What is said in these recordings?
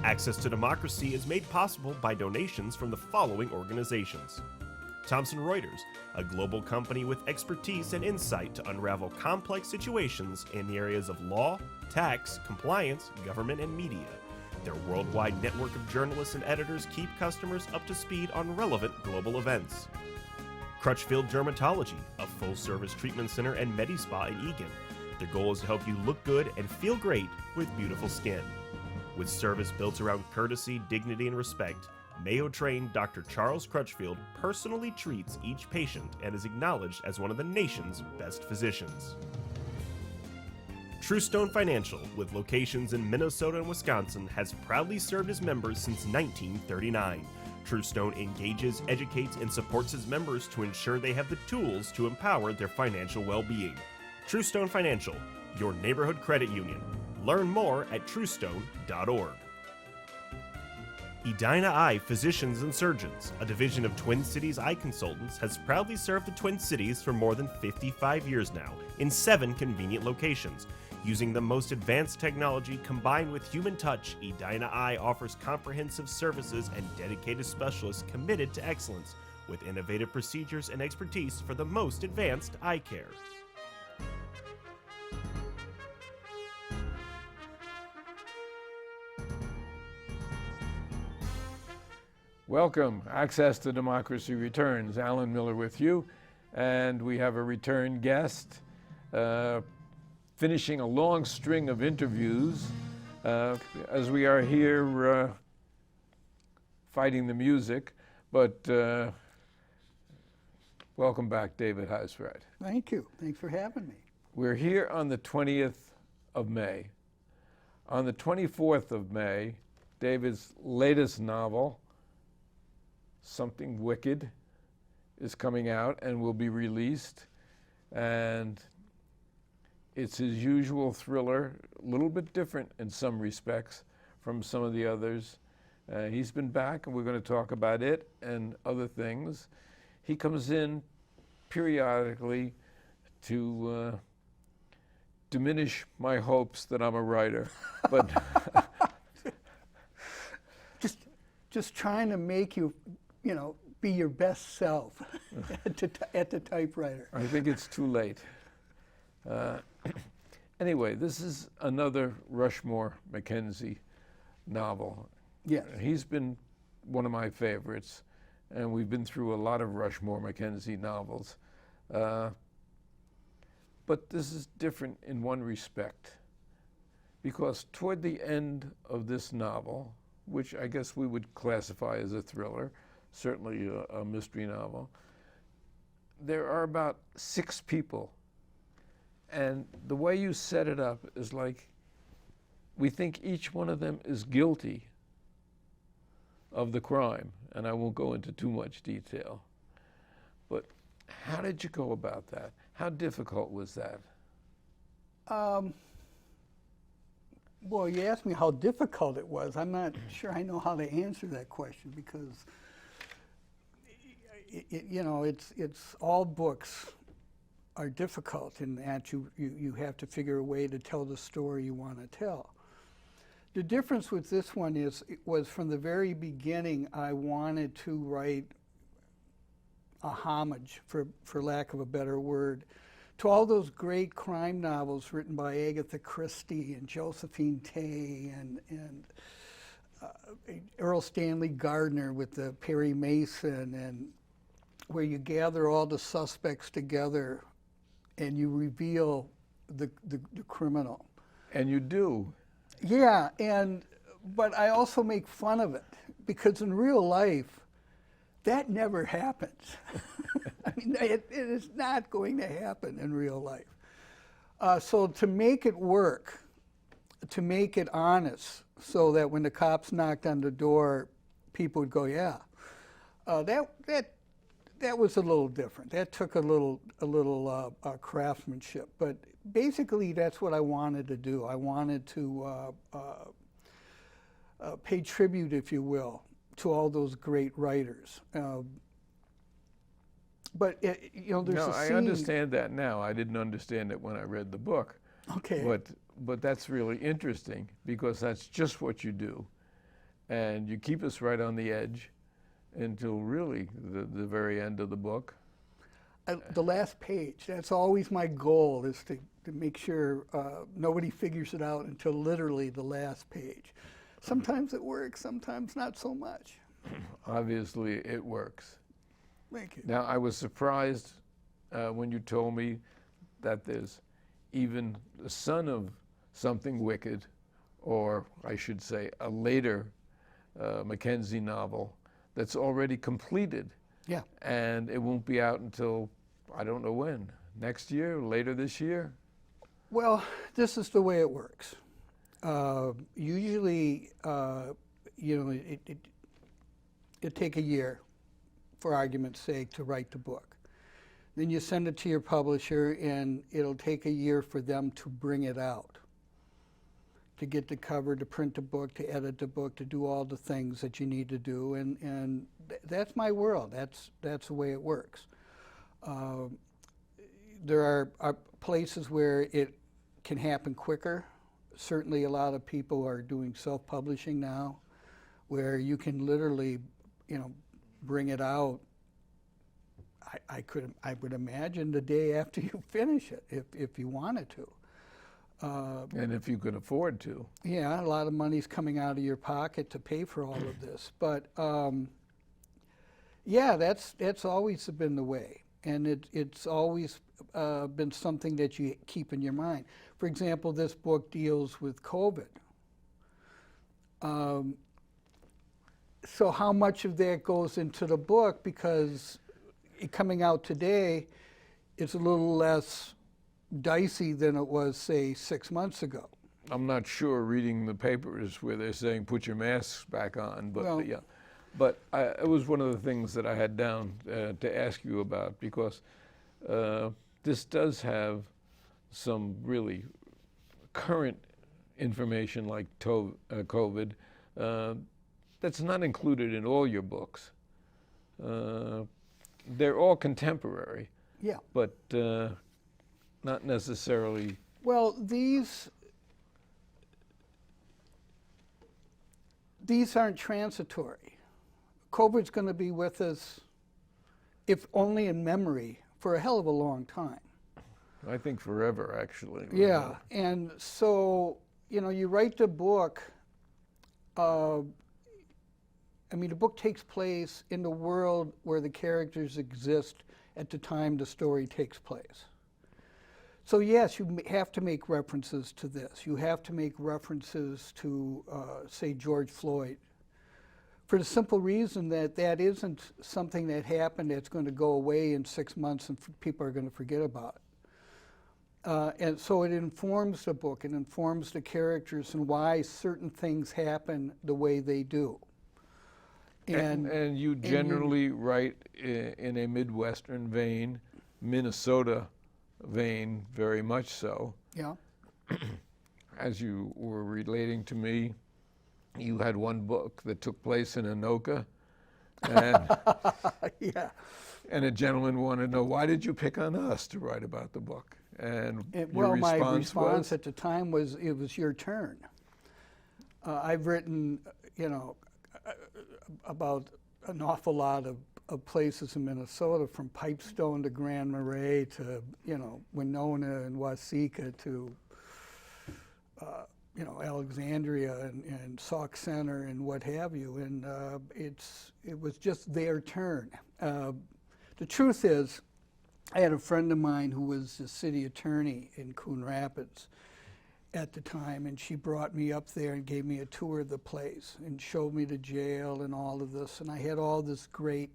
Access to Democracy is made possible by donations from the following organizations. Thomson Reuters, a global company with expertise and insight to unravel complex situations in the areas of law, tax, compliance, government, and media. Their worldwide network of journalists and editors keep customers up to speed on relevant global events. Crutchfield Dermatology, a full-service treatment center and medi-spa in Eagan. Their goal is to help you look good and feel great with beautiful skin. With service built around courtesy, dignity, and respect, Mayo-trained Dr. Charles Crutchfield personally treats each patient and is acknowledged as one of the nation's best physicians. Truestone Financial, with locations in Minnesota and Wisconsin, has proudly served its members since 1939. Truestone engages, educates, and supports its members to ensure they have the tools to empower their financial well-being. Truestone Financial, your neighborhood credit union. Learn more at truestone.org. Edina Eye Physicians and Surgeons, a division of Twin Cities Eye Consultants, has proudly served the Twin Cities for more than 55 years now in 7 convenient locations. Using the most advanced technology combined with human touch, Edina Eye offers comprehensive services and dedicated specialists committed to excellence with innovative procedures and expertise for the most advanced eye care. Welcome. Access to Democracy returns. Alan Miller with you, and we have a return guest finishing a long string of interviews as we are here fighting the music. But welcome back, David Housewright. Thank you. Thanks for having me. We're here on the 20th of May. On the 24th of May, David's latest novel, Something Wicked, is coming out and will be released. And it's his usual thriller, a little bit different in some respects from some of the others. He's been back, and we're going to talk about it and other things. He comes in periodically to diminish my hopes that I'm a writer, but just trying to make you, be your best self at the typewriter. I think it's too late. Anyway, this is another Rushmore McKenzie novel. Yes. He's been one of my favorites, and we've been through a lot of Rushmore McKenzie novels. But this is different in one respect, because toward the end of this novel, which I guess we would classify as a thriller, certainly a mystery novel, there are about 6 people. And the way you set it up is like, we think each one of them is guilty of the crime. And I won't go into too much detail. But how did you go about that? How difficult was that? Well, you asked me how difficult it was. I'm not sure I know how to answer that question, because it's all books are difficult in that you have to figure a way to tell the story you want to tell. The difference with this one was from the very beginning, I wanted to write a homage, for lack of a better word, to all those great crime novels written by Agatha Christie and Josephine Tay and Earl Stanley Gardner with the Perry Mason, and where you gather all the suspects together and you reveal the criminal. And you do. Yeah, but I also make fun of it, because in real life, that never happens. I mean, it is not going to happen in real life. So to make it work, to make it honest, so that when the cops knocked on the door, people would go, yeah. That was a little different. That took a little craftsmanship. But basically, that's what I wanted to do. I wanted to pay tribute, if you will, to all those great writers. But there's a scene. I understand that now. I didn't understand it when I read the book. Okay. But that's really interesting, because that's just what you do. and you keep us right on the edge until really the very end of the book. The last page, that's always my goal, is to make sure nobody figures it out until literally the last page. Sometimes it works, sometimes not so much. Obviously, it works. Thank you. Now, I was surprised when you told me that there's even the son of Something Wicked, or I should say a later Mackenzie novel that's already completed. Yeah. And it won't be out until, I don't know when, next year, later this year? Well, this is the way it works. Usually, it take a year, for argument's sake, to write the book. Then you send it to your publisher, and it'll take a year for them to bring it out, to get the cover, to print the book, to edit the book, to do all the things that you need to do, and that's my world. That's the way it works. There are places where it can happen quicker. Certainly a lot of people are doing self-publishing now, where you can literally, bring it out. I would imagine the day after you finish it, if you wanted to. And if you could afford to. Yeah, a lot of money's coming out of your pocket to pay for all of this. But yeah, that's always been the way. And it's always been something that you keep in your mind. For example, this book deals with COVID. So how much of that goes into the book? Because coming out today, it's a little less dicey than it was, say, 6 months ago. I'm not sure reading the papers where they're saying put your masks back on, but Well, yeah. But it was one of the things that I had down to ask you about, because this does have some really current information like COVID that's not included in all your books. They're all contemporary, Yeah. but not necessarily. Well, these aren't transitory. COVID's going to be with us, if only in memory, for a hell of a long time. I think forever, actually. Yeah, and so, you write the book, the book takes place in the world where the characters exist at the time the story takes place. So yes, you have to make references to this. You have to make references to, say, George Floyd, for the simple reason that that isn't something that happened that's going to go away in 6 months and people are going to forget about it. And so it informs the book, it informs the characters and why certain things happen the way they do. And you generally write in a Midwestern vein, Minnesota vein, very much so. Yeah. As you were relating to me, you had one book that took place in Anoka, and, Yeah. and a gentleman wanted to know, why did you pick on us to write about the book? And Well, your my response response was? at the time was, it was your turn. I've written, about an awful lot of places in Minnesota, from Pipestone to Grand Marais to, Winona and Waseca to, Alexandria and Sauk Center and what have you. And it was just their turn. The truth is, I had a friend of mine who was the city attorney in Coon Rapids at the time, and she brought me up there and gave me a tour of the place and showed me the jail and all of this. And I had all this great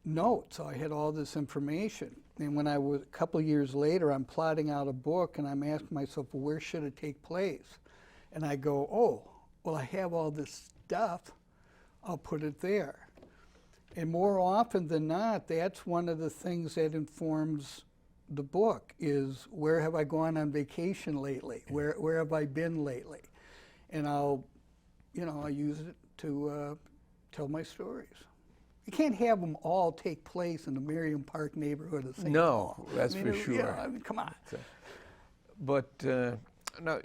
notes. I had all this information. And when I was, a couple of years later, I'm plotting out a book and I'm asking myself, well, where should it take place? And I go, oh, well, I have all this stuff. I'll put it there. And more often than not, that's one of the things that informs the book, is where have I gone on vacation lately? Where have I been lately? And I'll use it to tell my stories. You can't have them all take place in the Merriam Park neighborhood of St. Paul. No, that's for sure. Come on. But now,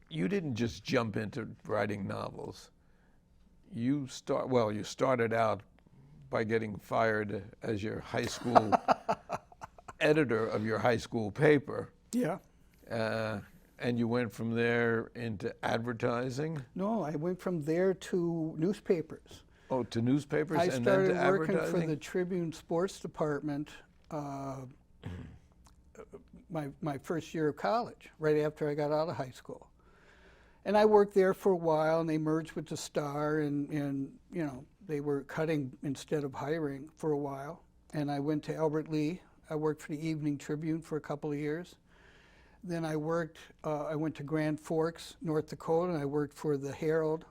you didn't just jump into writing novels. you started out by getting fired as your high school editor of your high school paper. Yeah. And you went from there into advertising? No, I went from there to newspapers. Oh, to newspapers I and then started to working advertising? for the Tribune Sports Department my first year of college, right after I got out of high school. And I worked there for a while, and they merged with the Star, and you know, they were cutting instead of hiring for a while. And I went to Albert Lee. I worked for the Evening Tribune for a couple of years. Then I went to Grand Forks, North Dakota, and I worked for the Herald.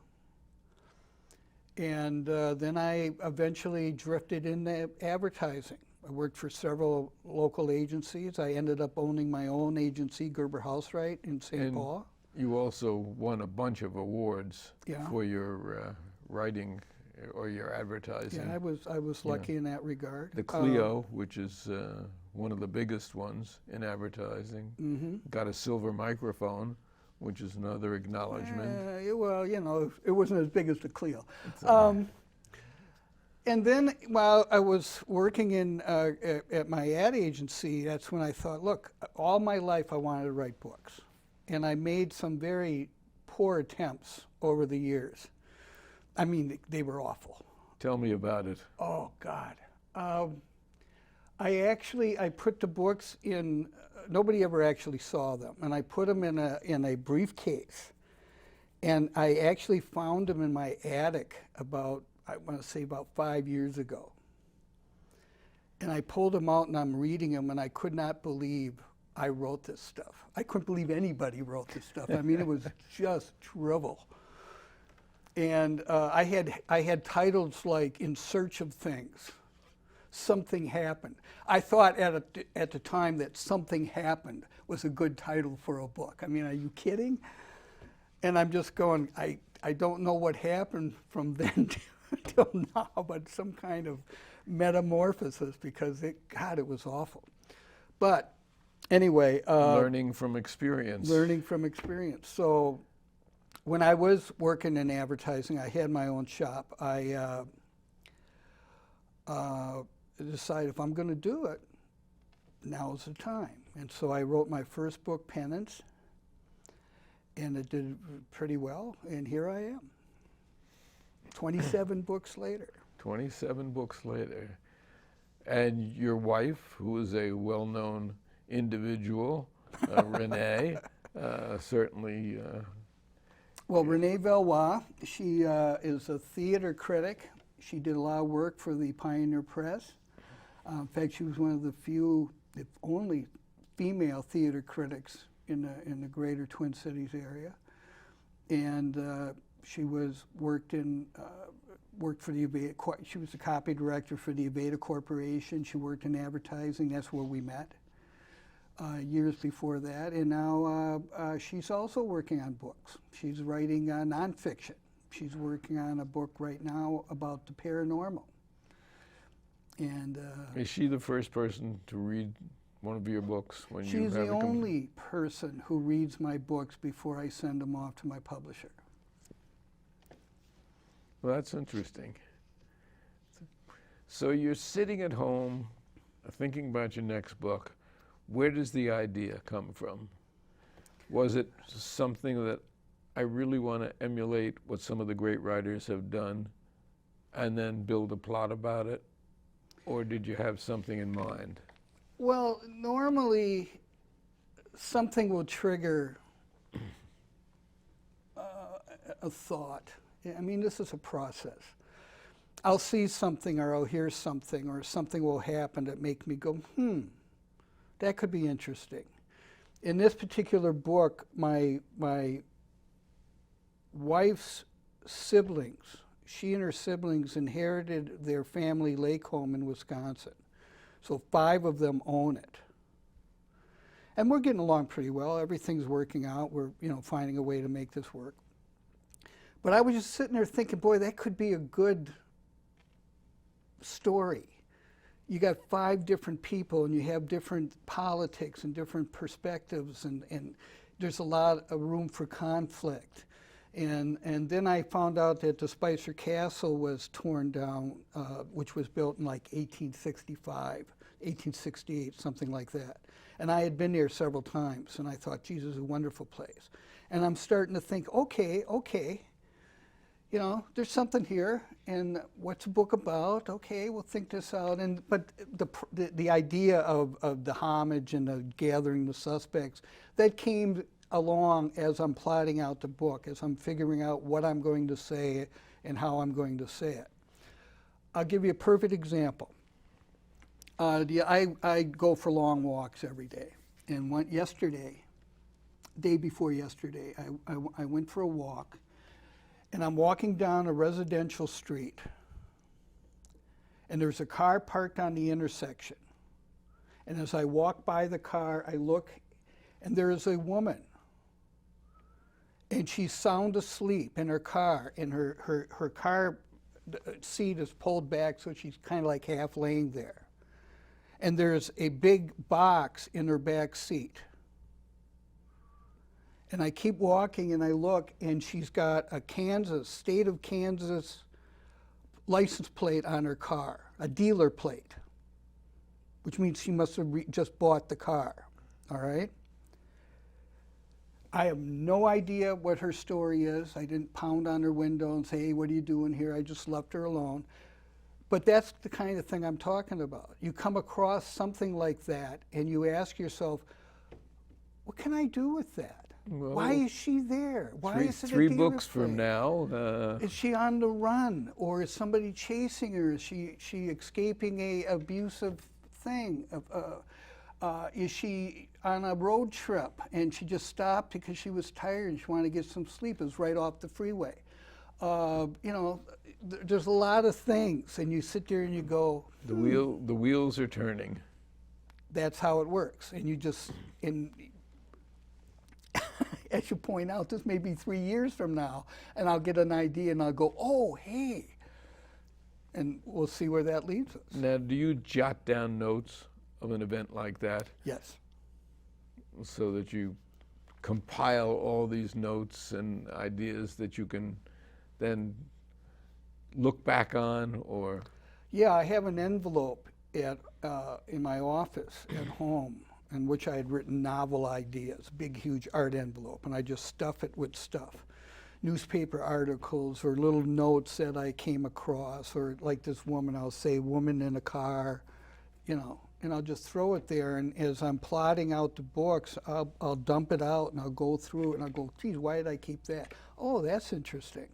And then I eventually drifted into advertising. I worked for several local agencies. I ended up owning my own agency, Gerber Housewright, in St. Paul. You also won a bunch of awards Yeah. for your writing or your advertising. Yeah, I was lucky in that regard. The Clio, which is one of the biggest ones in advertising, got a silver microphone, which is another acknowledgement. Well, you know, it wasn't as big as the Clio. And then while I was working at my ad agency, that's when I thought, look, all my life I wanted to write books. And I made some very poor attempts over the years. I mean, they were awful. Tell me about it. Oh, God. I put the books in, nobody ever actually saw them, and I put them in a briefcase. And I actually found them in my attic about 5 years ago. And I pulled them out and I'm reading them, and I could not believe I wrote this stuff. I couldn't believe anybody wrote this stuff. I mean, it was just drivel. And I had titles like "In Search of Things," "Something Happened." I thought at the time that "Something Happened" was a good title for a book. I mean, are you kidding? And I'm just going, I don't know what happened from then till now, but some kind of metamorphosis, because it was awful. But anyway. Learning from experience. Learning from experience. So when I was working in advertising, I had my own shop. I decided if I'm going to do it, now's the time. And so I wrote my first book, Penance, and it did pretty well, and here I am, 27 books later. 27 books later. And your wife, who is a well-known individual, Renee, certainly... Well, Renee Valois, she is a theater critic. She did a lot of work for the Pioneer Press. In fact, she was one of the few, if only, female theater critics in the greater Twin Cities area. And she worked for the Aveda. She was the copy director for the Aveda Corporation. She worked in advertising. That's where we met years before that. And now she's also working on books. She's writing nonfiction. She's working on a book right now about the paranormal. And is she the first person to read one of your books when you have she's the only person who reads my books before I send them off to my publisher. Well, that's interesting. So you're sitting at home thinking about your next book. Where does the idea come from? Was it something that I really want to emulate what some of the great writers have done and then build a plot about it? Or did you have something in mind? Well, normally something will trigger a thought. I mean, this is a process. I'll see something, or I'll hear something, or something will happen that make me go, that could be interesting. In this particular book, my wife's siblings, she and her siblings inherited their family lake home in Wisconsin. So 5 of them own it. And we're getting along pretty well. Everything's working out. We're, finding a way to make this work. But I was just sitting there thinking, boy, that could be a good story. You got 5 different people, and you have different politics and different perspectives, and there's a lot of room for conflict. And then I found out that the Spicer Castle was torn down, which was built in like 1865, 1868, something like that. And I had been there several times, and I thought, Jesus, it's a wonderful place. And I'm starting to think, okay, you know, there's something here, and what's the book about? Okay, we'll think this out. But the idea of the homage and the gathering the suspects, that came along as I'm plotting out the book, as I'm figuring out what I'm going to say and how I'm going to say it. I'll give you a perfect example. I go for long walks every day, and day before yesterday, I went for a walk, and I'm walking down a residential street, and there's a car parked on the intersection. And as I walk by the car, I look, and there is a woman, and she's sound asleep in her car, and her car seat is pulled back, so she's kind of like half laying there. And there's a big box in her back seat. And I keep walking, and I look, and she's got a state of Kansas license plate on her car, a dealer plate, which means she must have just bought the car, all right? I have no idea what her story is. I didn't pound on her window and say, hey, what are you doing here? I just left her alone. But that's the kind of thing I'm talking about. You come across something like that, and you ask yourself, what can I do with that? Well, why is she there? Why is it three a dealer books plate? from now? Is she on the run, or is somebody chasing her? Is she escaping a abusive thing? Is she on a road trip and she just stopped because she was tired and she wanted to get some sleep? It was right off the freeway. You know, there's a lot of things, and you sit there and you go, The wheels are turning. That's how it works, and you just as you point out, this may be 3 years from now, and I'll get an idea, and I'll go, oh, hey, and we'll see where that leads us. Now, do you jot down notes of an event like that? Yes. So that you compile all these notes and ideas that you can then look back on, or? Yeah, I have an envelope in my office at home in which I had written novel ideas, big, huge art envelope, and I just stuff it with stuff. Newspaper articles or little notes that I came across, or like this woman, I'll say, woman in a car, you know, and I'll just throw it there, and as I'm plotting out the books, I'll dump it out, and I'll go through it, and I'll go, geez, why did I keep that? Oh, that's interesting.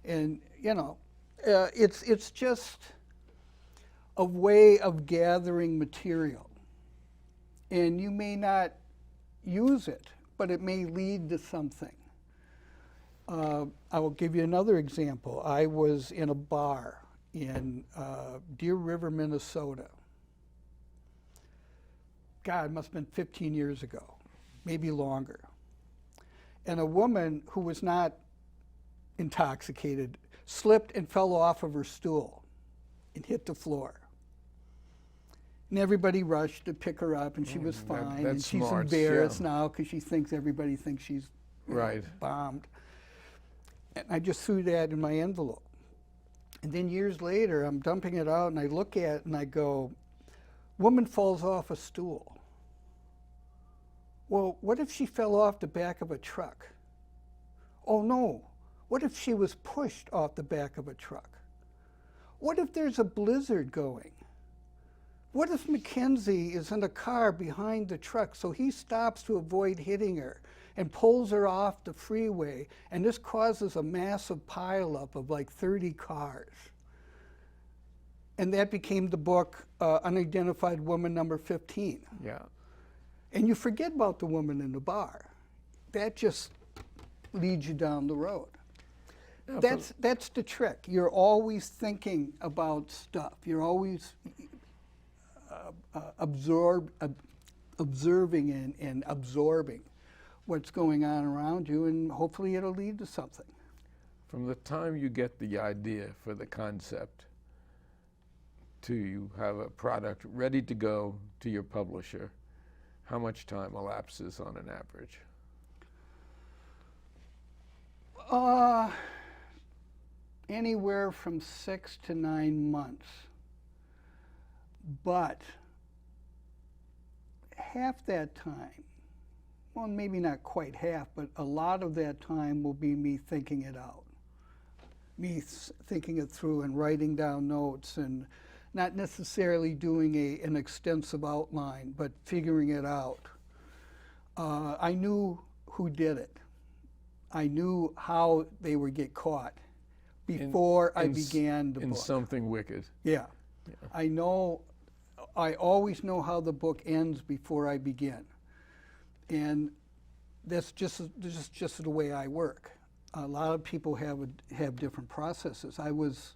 And, you know, it's just a way of gathering material. And you may not use it, but it may lead to something. I will give you another example. I was in a bar in Deer River, Minnesota. God, it must have been 15 years ago, maybe longer. And a woman who was not intoxicated slipped and fell off of her stool and hit the floor. And everybody rushed to pick her up, and she was fine. And she's embarrassed now because she thinks everybody thinks she's bombed. And I just threw that in my envelope. And then years later, I'm dumping it out, and I look at it, and I go, woman falls off a stool. Well, what if she fell off the back of a truck? Oh, no. What if she was pushed off the back of a truck? What if there's a blizzard going? What if McKenzie is in a car behind the truck, so he stops to avoid hitting her and pulls her off the freeway, and this causes a massive pileup of like 30 cars? And that became the book, Unidentified Woman Number 15. Yeah. And you forget about the woman in the bar. That just leads you down the road. Yeah, that's the trick. You're always thinking about stuff. You're always observing and absorbing what's going on around you, and hopefully it'll lead to something. From the time you get the idea for the concept to you have a product ready to go to your publisher, how much time elapses on an average? Anywhere from 6 to 9 months. But half that time, well, maybe not quite half, but a lot of that time will be me thinking it out. Thinking it through and writing down notes, and not necessarily doing an extensive outline, but figuring it out. I knew who did it. I knew how they would get caught before I began the book. In Something Wicked. Yeah. I always know how the book ends before I begin. And that's just the way I work. A lot of people have different processes. I was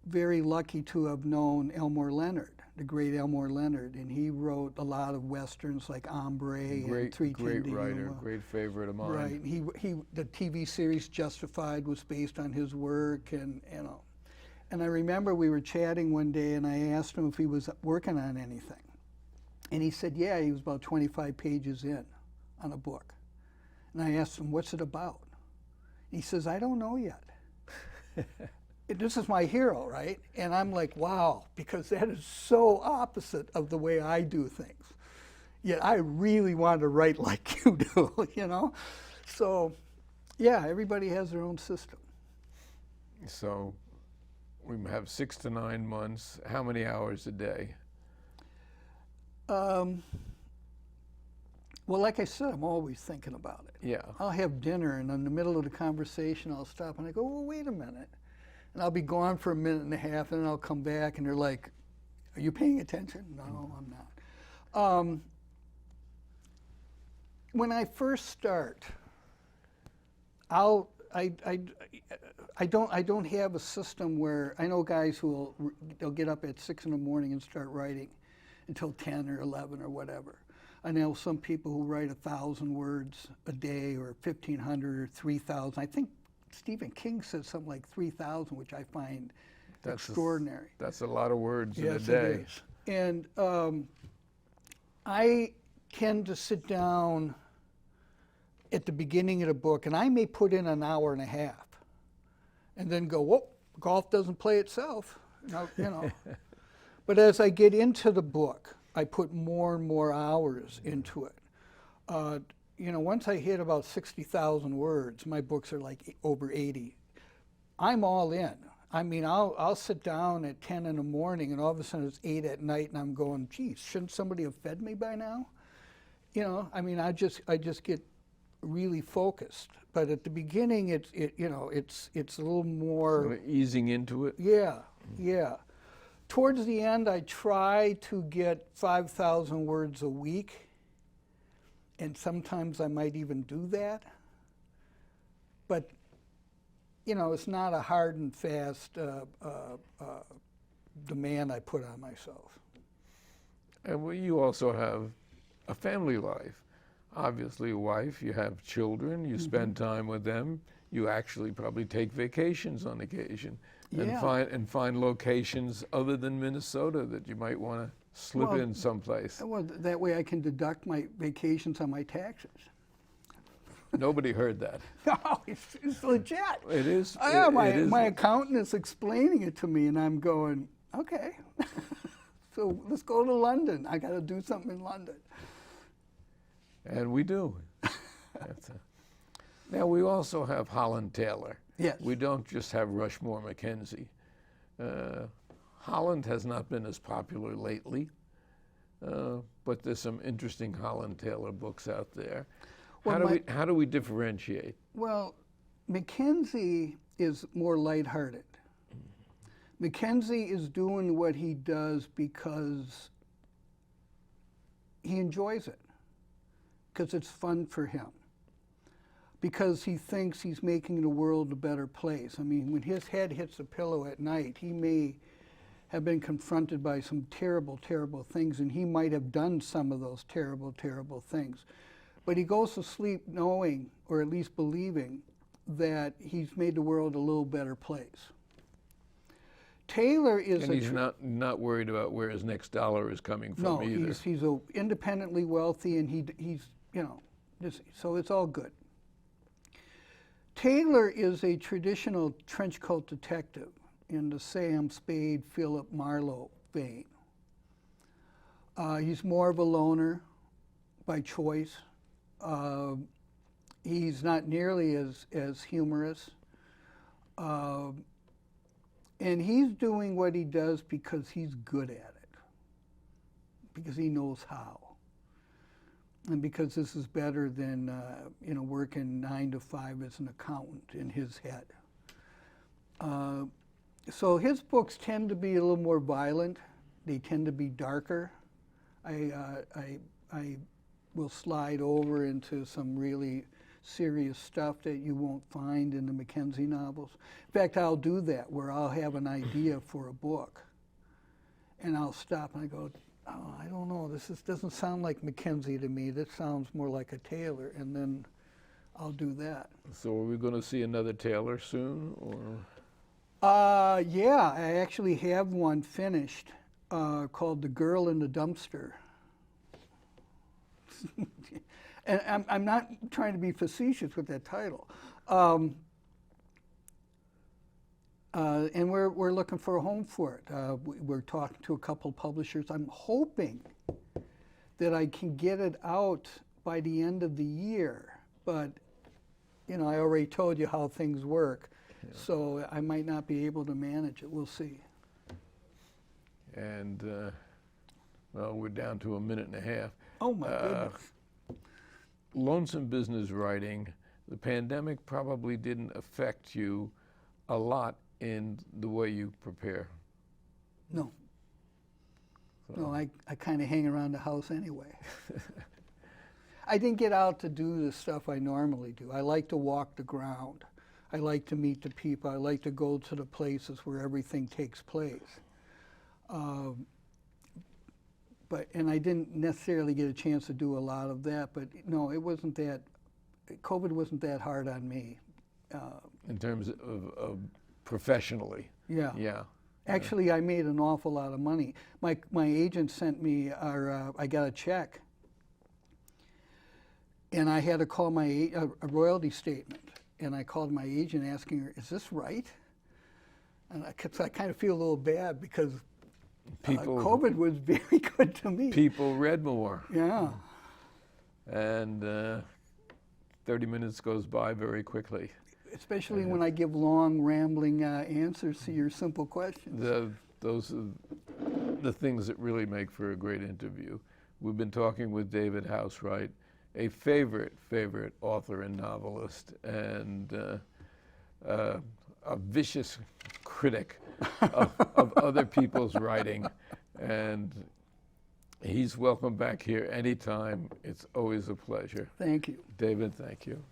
very lucky to have known Elmore Leonard, the great Elmore Leonard, and he wrote a lot of westerns like Hombre and 310 Great writer, great favorite of mine. Right. The TV series Justified was based on his work, and you know. And I remember we were chatting one day, and I asked him if he was working on anything, and he said, yeah, he was about 25 pages in on a book. And I asked him, what's it about? He says, I don't know yet. This is my hero, right? And I'm like, wow, because that is so opposite of the way I do things. Yet I really want to write like you do, you know? So, yeah, everybody has their own system. So we have 6 to 9 months. How many hours a day? Well, like I said, I'm always thinking about it. Yeah. I'll have dinner, and in the middle of the conversation, I'll stop and I go, well, wait a minute. And I'll be gone for a minute and a half, and then I'll come back, and they're like, are you paying attention? No, I'm not. When I first start, I don't have a system where, I know guys they'll get up at 6 in the morning and start writing until 10 or 11 or whatever. I know some people who write 1,000 words a day, or 1,500 or 3,000. I think Stephen King said something like 3,000, which I find extraordinary. That's a lot of words in a Yes, day. it is. And I tend to sit down at the beginning of the book, and I may put in an hour and a half, and then go, whoop, golf doesn't play itself, you know. But as I get into the book, I put more and more hours into it. You know, once I hit about 60,000 words, my books are like over 80. I'm all in. I mean, I'll sit down at 10 in the morning, and all of a sudden it's 8 at night, and I'm going, geez, shouldn't somebody have fed me by now? You know, I mean, I just get really focused. But at the beginning, it's a little more Sort of easing into it. Yeah, yeah. Towards the end, I try to get 5,000 words a week, and sometimes I might even do that. But, you know, it's not a hard and fast demand I put on myself. And well, you also have a family life. Obviously a wife, you have children, you spend time with them. You actually probably take vacations on occasion. Yeah. And find locations other than Minnesota that you might want to slip in someplace. Well, that way I can deduct my vacations on my taxes. Nobody heard that. No, it's legit. It is. Yeah, it is. my accountant is explaining it to me, and I'm going, okay. So let's go to London. I got to do something in London. And we do. Now we also have Holland Taylor. Yes. We don't just have Rushmore McKenzie. Holland has not been as popular lately, but there's some interesting Holland Taylor books out there. Well, How do we differentiate? Well, McKenzie is more lighthearted. McKenzie is doing what he does because he enjoys it, because it's fun for him, because he thinks he's making the world a better place. I mean, when his head hits the pillow at night, he may have been confronted by some terrible, terrible things, and he might have done some of those terrible, terrible things. But he goes to sleep knowing, or at least believing, that he's made the world a little better place. Taylor is And he's not worried about where his next dollar is coming from either. No, he's independently wealthy, and he's, you know, so it's all good. Taylor is a traditional trench coat detective in the Sam Spade, Philip Marlowe vein. He's more of a loner by choice. He's not nearly as humorous. And he's doing what he does because he's good at it, because he knows how. And because this is better than working 9 to 5 as an accountant in his head. So his books tend to be a little more violent. They tend to be darker. I will slide over into some really serious stuff that you won't find in the McKenzie novels. In fact, I'll do that where I'll have an idea for a book, and I'll stop and I go, oh, I don't know, doesn't sound like McKenzie to me. This sounds more like a Taylor, and then I'll do that. So are we going to see another Taylor soon, or? Yeah, I actually have one finished called The Girl in the Dumpster. And I'm not trying to be facetious with that title. And we're looking for a home for it. We're talking to a couple publishers. I'm hoping that I can get it out by the end of the year. But, I already told you how things work. Yeah. So I might not be able to manage it. We'll see. And, well, we're down to a minute and a half. Oh, my goodness. Lonesome business writing, the pandemic probably didn't affect you a lot in the way you prepare. No. So. No, I kind of hang around the house anyway. I didn't get out to do the stuff I normally do. I like to walk the ground. I like to meet the people. I like to go to the places where everything takes place. And I didn't necessarily get a chance to do a lot of that, but no, COVID wasn't that hard on me. In terms of professionally? Yeah. Yeah. Actually, I made an awful lot of money. My agent sent me, I got a check, and I had to call a royalty statement, and I called my agent asking her, is this right? And I kind of feel a little bad because COVID was very good to me. People read more. Yeah. And 30 minutes goes by very quickly. Especially when I give long, rambling answers to your simple questions. Those are the things that really make for a great interview. We've been talking with David Housewright, a favorite author and novelist, and a vicious critic of other people's writing, and he's welcome back here anytime. It's always a pleasure. Thank you. David, thank you.